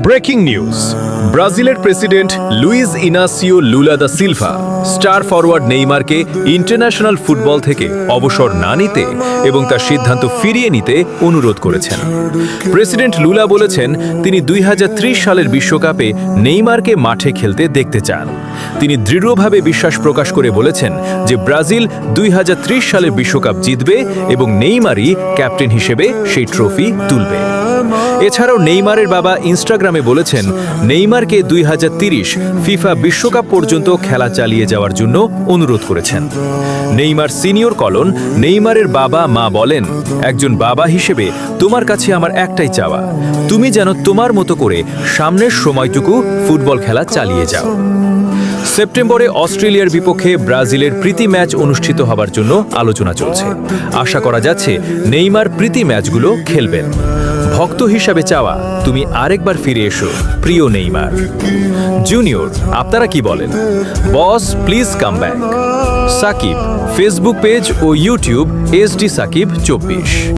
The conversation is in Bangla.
ব্রেকিং নিউজ, ব্রাজিলের president Luiz Inacio Lula da Silva star forward নেইমারকে ইন্টারন্যাশনাল ফুটবল থেকে অবসর না নিতে এবং তার সিদ্ধান্ত ফিরিয়ে নিতে অনুরোধ করেছেন। প্রেসিডেন্ট লুলা বলেছেন তিনি 2030 সালের বিশ্বকাপে নেইমারকে মাঠে খেলতে দেখতে চান। তিনি দৃঢ়ভাবে বিশ্বাস প্রকাশ করে বলেছেন যে ব্রাজিল 2030 সালের বিশ্বকাপ জিতবে এবং নেইমারই ক্যাপ্টেন হিসেবে সেই ট্রফি তুলবে। এছাড়াও নেইমারের বাবা ইনস্টাগ্রামে বলেছেন নেইমারকে 2030 ফিফা বিশ্বকাপ পর্যন্ত খেলা চালিয়ে যাওয়ার জন্য অনুরোধ করেছেন। নেইমার সিনিয়র কলন নেইমারের বাবা মা বলেন, একজন বাবা হিসেবে তোমার কাছে আমার একটাই চাওয়া, তুমি যেন তোমার মতো করে সামনের সময়টুকু ফুটবল খেলা চালিয়ে যাও। সেপ্টেম্বরে অস্ট্রেলিয়ার বিপক্ষে ব্রাজিলের প্রীতি ম্যাচ অনুষ্ঠিত হবার জন্য আলোচনা চলছে। আশা করা যাচ্ছে নেইমার প্রীতি ম্যাচগুলো খেলবেন। ভক্ত হিসাবে চাওয়া, তুমি আরেকবার ফিরে এসো প্রিয় নেইমার। জুনিয়র, আপনারা কি বলেন? Boss please come back. Shakib, Facebook page ও ইউটিউব SD সাকিব 24।